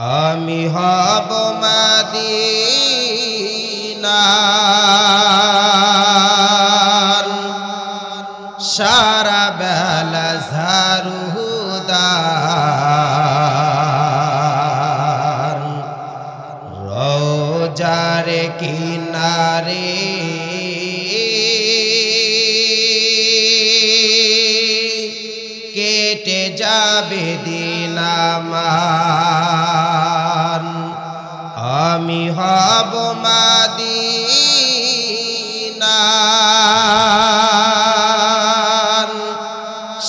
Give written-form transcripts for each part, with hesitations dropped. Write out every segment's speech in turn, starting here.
আমি হব মদিনার সারা বেলা ঝাড়ুদার রোজার কিনারে কেটে যাবে দিন আমার আমি হব মদিনার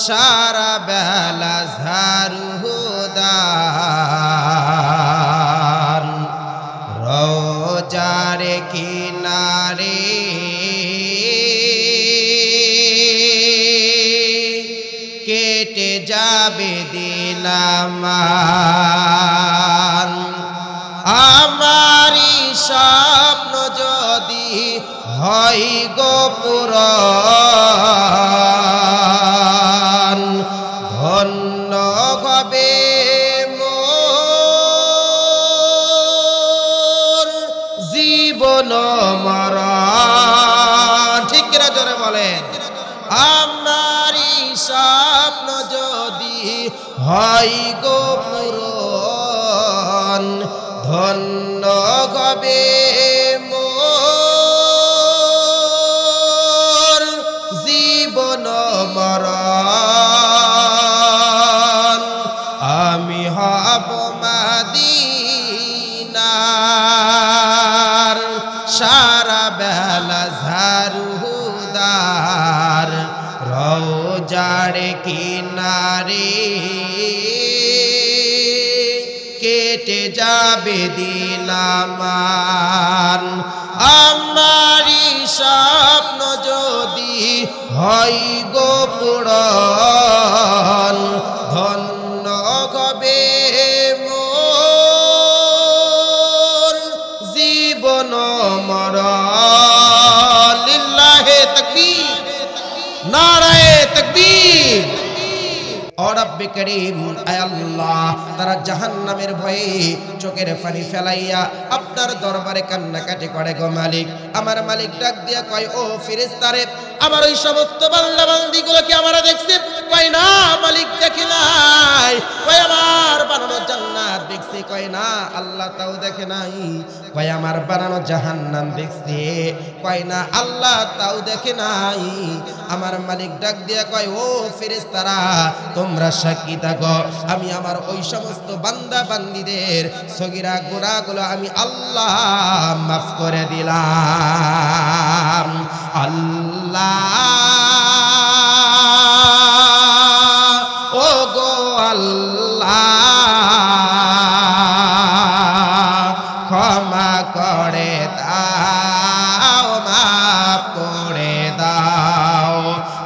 সারা বেলা ঝাড়ুদার রোজার কিনারে কেটে যাবে দিন আমার আমারি স্বপ্ন যদি হয় গো পূরণ ধন্য হবে মোর জীবন মরণ ঠিক কিনা জোরে বলেন আমারি স্বপ্ন যদি হয় গো পূরণ ধন্য হবে মোর জীবন মরণ আমি হব মদিনার সারা বেলা ঝাড়ুদার রোজার কিনারে কেটে যাবে দিন আমার আমারি স্বপ্ন যদি হয় গো পূরণ ধন্য হবে মোর জীবন মরণ লিল্লাহে তাকবীর নারায়ে তাকবীর ও রব্বে করিম আয় আল্লাহ তারা জাহান্নামের ভয়ে চোখের পানি ফেলাইয়া আপনার দরবারে কান্নাকাটি করে গো মালিক আমার মালিক ডাক দিয়া কয় ও ফেরেশতারে আমার ওই সমস্ত বান্দা বান্দীগুলোকে আমরা দেখছি কয় না মালিক দেখে নাই কয় আমার বানানো জান্নাত দেখছি কয় না আল্লাহ তাও দেখে নাই কয় আমার বানানো জাহান্নাম দেখছি কয় না আল্লাহ তাও দেখে নাই আমার মালিক ডাক দিয়া কয় ও ফেরেশতারা তোমরা সাক্ষী থাকো আমি আমার ওই সমস্ত বান্দা বান্দীদের সগীরা গুনাহগুলো আমি আল্লাহ মাফ করে দিলাম আল্লাহ ও গো আল্লাহ ক্ষমা করে দাও মাফ করে দাও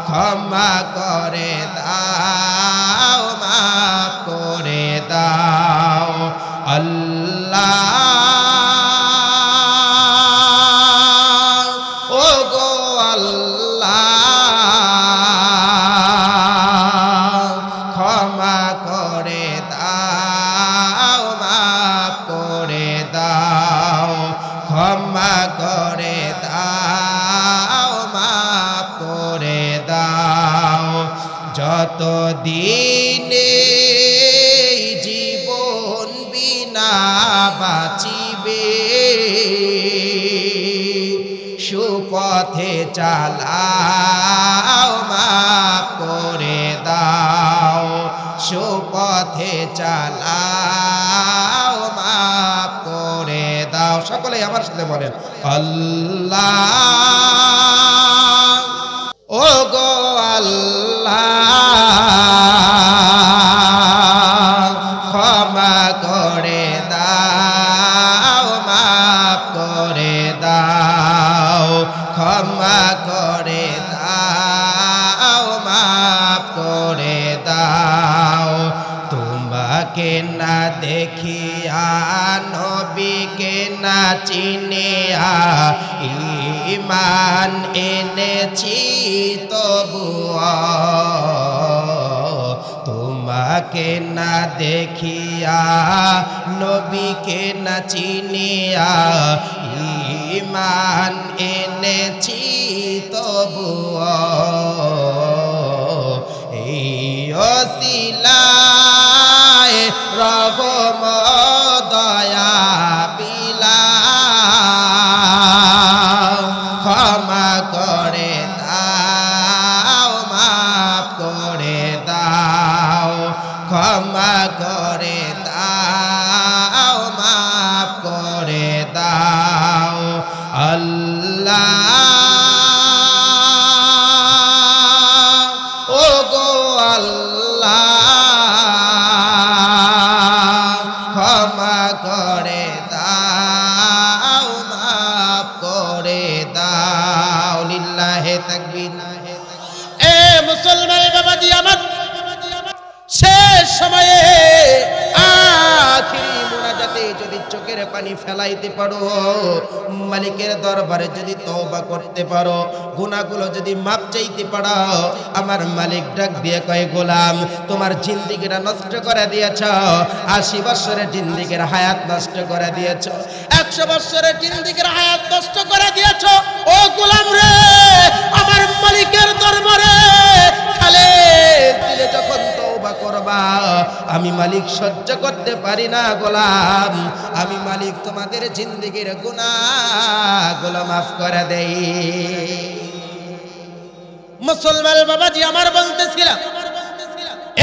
ক্ষমা করে দাও মাফ করে দাও আল্লাহ ও গো আল্লাহ ক্ষমা করে দাও মাফ করে দাও ক্ষমা করে দাও মাফ করে দাও যত দিনে জীবন বিনা বাঁচিবে সুপথে চালাও মাফ করে দাও সুপথে চালাও মাফ করে দাও সকলেই আমার সাথে বলেন আল্লাহ ও গো আল্লাহ ক্ষমা করে দাও মাফ করে দাও ক্ষমা করে দাও মাফ করে দাও তোমাকে না দেখিয়া নবীকে না চিনিয়া ঈমান এনেছি তবুও তোমাকে না দেখিয়া নবী নবীকে না চিনিয়া ঈমান এনেছি তবুও এই ওসিলায় রহম দয়া বিলাও ক্ষমা করে দাও মাফ করে দাও ক্ষমা করে দাও মাফ করে দাও আল্লাহ ও গো আল্লাহ ক্ষমা করে দাও মাফ করে দাও লিল্লাহে তাকবীর। এ মুসলমান বাবাজি আমার, শেষ সময়ে আখিরি মুনাজাতে যদি চোখের পানি ফেলাইতে পারো, মালিকের দরবারে যদি তওবা করতে পারো, গুনাহগুলো যদি মাপ চাইতে পারো, আমার মালিক ডাক দিয়ে কয় গোলাম তোমার জিন্দেগিটা নষ্ট করে দিয়েছ, 80 বছরের জিন্দেগির হায়াত নষ্ট করে দিয়েছ, 100 বছরের জিন্দেগির হায়াত নষ্ট করে দিয়েছ। ও গোলাম রে, আমার মালিকের দরবারে খালে দিলে যখন তওবা করবা, আমি মালিক সহ্য করতে পারি না গোলাম, আমি মালিক তোমাদের জিন্দেগির গুনাহগুলো মাফ করে দেই। মুসলমান বাবাজি আমার বলতেছিলাম,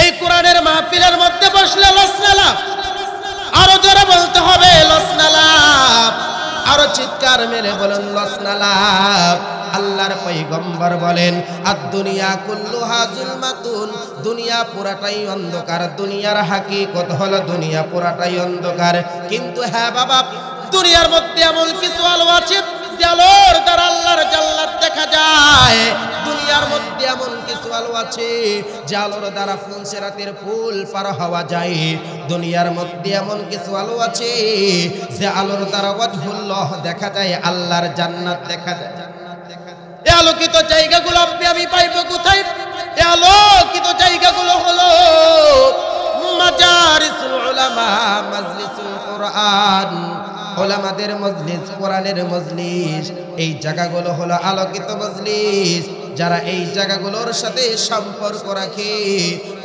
এই কোরআনের মাহফিলের মধ্যে বসলে লসনালা, আরো জোরে বলতে হবে লসনালা, আরো চিৎকার মেরে বলেন লসনালা। আল্লাহর পয়গম্বর বলেন আদ-দুনিয়া কুল্লুহা যুলমাতুন, দুনিয়া পুরাটাই অন্ধকার, দুনিয়ার হাকিকত হলো দুনিয়া পুরাটাই অন্ধকার। কিন্তু হ্যাঁ বাবা, দুনিয়ার মধ্যে এমন কিছু আলো আছে যে আলোর দ্বারা আল্লাহর জান্নাত দেখা যায়। দুনিয়ার মধ্যে এমন কিছু আলো আছে যে আলোর দ্বারা ফুলসিরাতের পুল পার হওয়া যায়। দুনিয়ার মধ্যে এমন কিছু আলো আছে যে আলোর দ্বারা ওয়াজহুল্লাহ দেখা যায়, আল্লাহর জান্নাত দেখা যায়। এই আলোকিত জায়গাগুলো আমি পাইবো কোথায়? এই আলোকিত জায়গাগুলো হলো মাজারিসুল উলামা, মাজলিসুল কোরআন, ওলামাদের মজলিস, কোরআনের মজলিস। এই জায়গাগুলো হলো আলোকিত মজলিস। যারা এই জায়গাগুলোর সাথে সম্পর্ক রাখে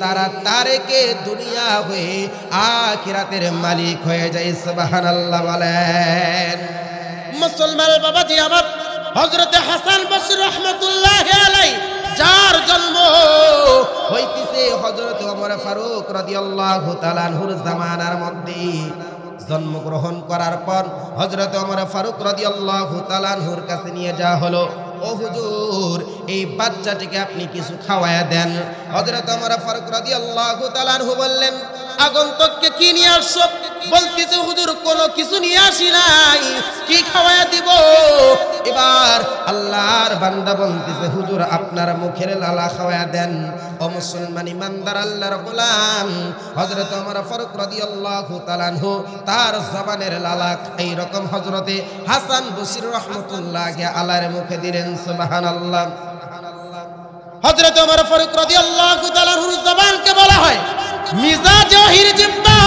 তারা তারেকে দুনিয়া হয়ে আখিরাতের মালিক হয়ে যায়। সুবহানাল্লাহ বলেন। মুসলমান বাবাজি আমার, হযরত হাসান বসরি রাহমাতুল্লাহি আলাইহি যার জন্ম হইতেছে হযরত ওমর ফারুক রাদিয়াল্লাহু তাআলা আনহুর জামানার মধ্যে, জন্মগ্রহণ করার পর হযরত ওমর ফারুক রাদিয়াল্লাহু তাআলা আনহুর কাছে নিয়ে যাওয়া হলো। ও হুজুর, এই বাচ্চাটিকে আপনি কিছু খাওয়ায়া দেন। হযরত ওমর ফারুক রাদিয়াল্লাহু তাআলা আনহু বললেন আগন্তুককে কি নিয়ে আসছো? বলতেছে হুজুর কোনো কিছু নিয়ে আসি নাই, কি খাওয়ায়া দিব? এবার আল্লাহর বান্দা বলতেছে হুজুর আপনার মুখের লালা খাওয়ায়া দেন। ও মুসলমান ইমানদার আল্লাহর গোলাম, হযরত ওমর ফারুক রাদিয়াল্লাহু তাআলা আনহু তার জবানের লালা এই রকম হযরতে হাসান বসরি রাহমাতুল্লাহি আলাইহির মুখে দিলেন। সুবহানাল্লাহ। হযরত ওমর ফারুক রাদিয়াল্লাহু তাআলা আনহুর জবানকে বলা হয় মিজাজ ওহির জিব্বা,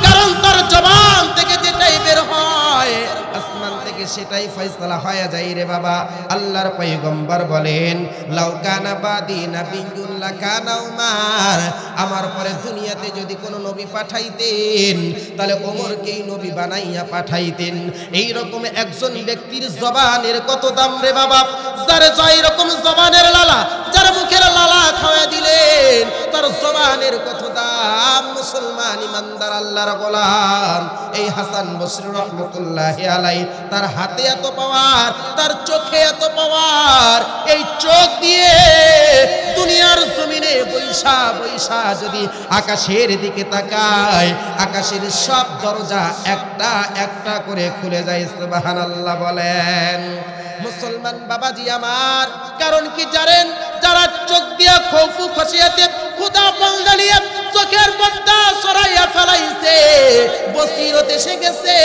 কারণ তার জবান থেকে যেটাই বের হয় আসমান থেকে সেটাই ফয়সালা হয়ে যায় রে বাবা। আল্লাহর পয়গম্বর বলেন লাউ কানা বাদি নাবিয়্যুন লাকানা উমার, আমার পরে দুনিয়াতে যদি কোনো নবী পাঠাইতেন তাহলে ওমরকেই নবী বানাইয়া পাঠাইতেন। এই রকম একজন ব্যক্তির জবানের কত দাম রে বাবা, যার যাই রকম জবানের লালা, যার মুখের লালা খাওয়া দিলেন তার জবানের কত দাম। মুসলমান ইমানদার আল্লাহর গোলাম, এই হাসান বসরি রাহমাতুল্লাহি আলাইহি তার হাতে এত পাওয়ার, তার চোখে এত পাওয়ার, এই চোখ দিয়ে দুনিয়ার জমিনে বৈশা বৈশা যদি আকাশের দিকে তাকায়, আকাশের সব দরজা একটা একটা করে খুলে যায়। সুবহানাল্লাহ বলেন। মুসলমান বাবাজি আমার, কারণ কি জানেন? যারা চোখ দিয়া খৌফু খসিয়াতে খোদা বলদালিয়া চোখের পর্দা সরাইয়া ফেলাইছে, বসিরত এসে গেছে,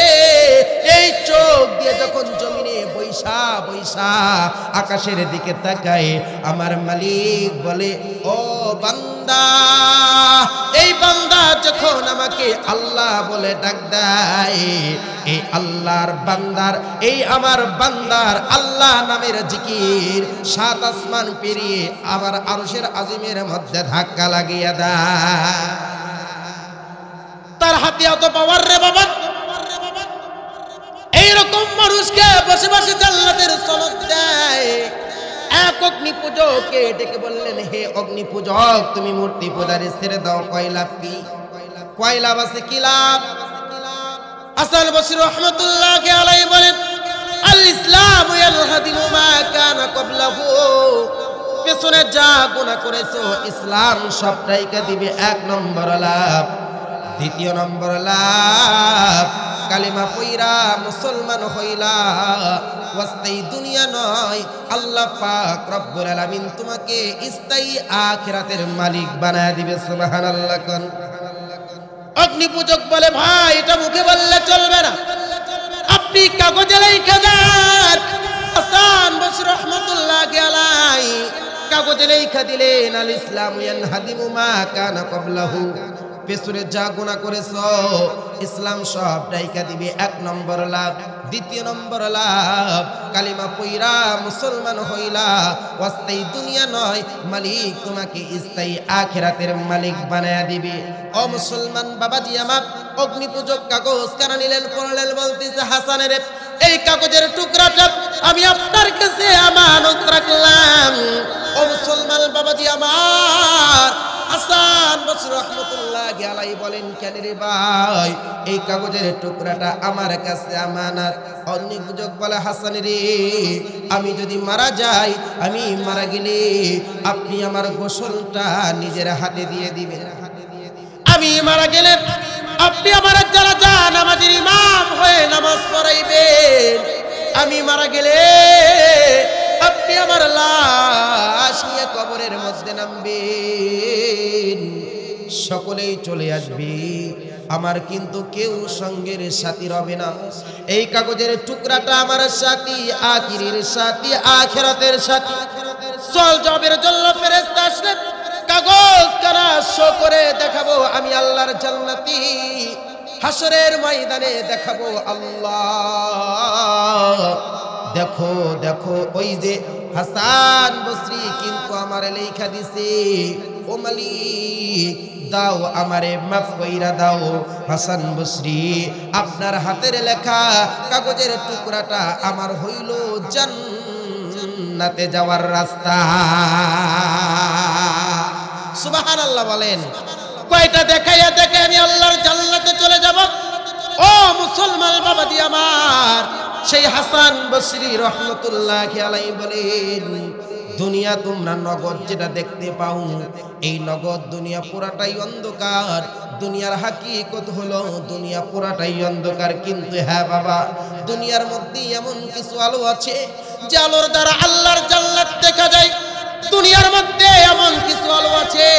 এই চোখ দিয়ে যখন জমিনে বৈশা বৈশা আকাশের দিকে তাকায়, আমার মালিক বলে ও বান্দা বান্দা, এই বান্দা যখন আমাকে আল্লাহ বলে ডাক দেয়, এই আল্লাহর বান্দার, এই আমার বান্দার আল্লাহ নামের জিকির সাত আসমান পেরিয়ে আবার আরশের আজিমের মধ্যে ধাক্কা লাগিয়ে দেয়। তার হাতে এত পাওয়ার রে বাবা, এইরকম মানুষকে বসে বসে জান্নাতের সনদ দেয়। এক অগ্নি পূজককে ডেকে বললেন, হে অগ্নি পূজক, তুমি মূর্তি পূজারি ছেড়ে দাও, কয় লাভ কি? কয় লাভ আছে, কি লাভ? হাসান বসরি রাহমাতুল্লাহি আলাইহি বলেন, আল ইসলামু ইয়ালহাদিমু মা কানা ক্বাবলাহু, পেছনে যা গুনাহ করেছো ইসলাম সবটাইকে দিবে এক নম্বর লাভ। দ্বিতীয় নম্বর লাভ, কালিমা পয়রা মুসলমান হইলা, ওয়াস্তাই দুনিয়া নয়, আল্লাহ পাক রব্বুল আলামিন তোমাকে স্থায়ী আখিরাতের মালিক বানায় দিবে। সুবহানাল্লাহ। কোন অগ্নি পূজক বলে, ভাই এটা মুখে বললে চলবে না, আপনি কাগজে লিখে দেন। হাসান বসরি রাহমাতুল্লাহি আলাইহি কাগজে লিখে দিলেন, আল ইসলামু ইয়ানহাদিমু মা কানা ক্বাবলাহু, পেছনে যা গুনাহ করেছো ইসলাম সব ডাইকা দিবে এক নম্বর লাভ। দ্বিতীয় নম্বর লাভ, কালিমা পয়রা মুসলমান হইলা, ওয়াস্তাই দুনিয়া নয়, মালিক তোমাকে স্থায়ী আখিরাতের মালিক বানায়া দিবে। ও মুসলমান বাবাজি আমার, অগ্নি পূজক কাগজ কারা নিলেন, পড়লেন, বলতেছে, হাসানের এই কাগজের টুকরাটা আমি আপনার কাছে আমানত রাখলাম। ও মুসলমান বাবাজি আমার, হাসান বসরি রাহমাতুল্লাহি আলাইহি বলেন, কেন রে ভাই, এই কাগজের টুকরাটা আমার কাছে আমানত। অগ্নি পূজক বলে, হাসান রে, আমি যদি মারা যাই, আমি মারা গেলে আপনি আমার গোসলটা নিজের হাতে দিয়ে দিবেন। আমি মারা গেলে আপনি আমার জানাজা নামাজের ইমাম হয়ে নামাজ পড়াইবেন। আমি মারা গেলে আপনি আমার লাশ নিয়ে কবরের মধ্যে নামবেন, সকলেই চলে আসবে, আমার কিন্তু কেউ সঙ্গের সাথী রবে না। এই কাগজের টুকরাটা আমার সাথী, আখিরের সাথী, আখিরাতের সাথী। চল জবের জন্য ফেরেশতা আসলে কাগজ কারা শো করে দেখাবো, আমি আল্লাহর জান্নাতি। হাসরের ময়দানে দেখাবো, আল্লাহ দেখো দেখো, ওই যে হাসান বসরি কিন্তু আমারে লেখা দিছে, ও মালিক দাও, আমারে মাফ কইরা দাও। হাসান বসরি, আপনার হাতের লেখা কাগজের টুকরাটা আমার হইল জান্নাতে যাওয়ার রাস্তা। সুবহানাল্লাহ বলেন। কয়টা দেখাইয়া দেখে আমি আল্লাহর জান্নাতে চলে যাব। ও মুসলমান বাবাজি আমার, সেই হাসান বসরি রহমতুল্লাহি আলাইহি বলেন, দুনিয়া তোমরা নগদ যেটা দেখতে পাও, এই নগদ দুনিয়া পুরাটাই অন্ধকার। দুনিয়ার হাকিকত হলো দুনিয়া পুরাটাই অন্ধকার। কিন্তু হ্যাঁ বাবা, দুনিয়ার মধ্যে এমন কিছু আলো আছে যে আলোর দ্বারা আল্লাহর জান্নাত দেখা যায়। দুনিয়ার মধ্যে এমন কিছু আলো আছে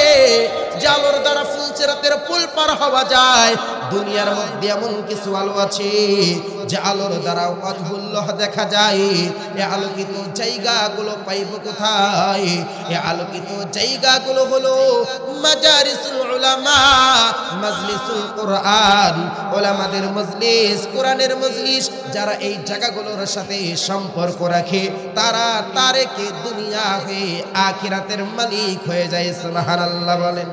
যে আলোর দ্বারা ফুলসিরাতের পুল পার হওয়া যায়। দুনিয়ার মধ্যে এমন কিছু আলো আছে যে আলোর দ্বারা ওয়াজহুল্লাহ দেখা যায়। এই আলোকিত জায়গাগুলো পাইব কোথায়? এই আলোকিত জায়গাগুলো হলো মাজারিসুল উলামা, মাজলিসুল কোরআন, উলামাদের মজলিস, কোরআনের মজলিস। যারা এই জায়গাগুলোর সাথে সম্পর্ক রাখে তারা তারেকে দুনিয়া হয়ে আখিরাতের মালিক হয়ে যায়। সুবহানাল্লাহ বলেন।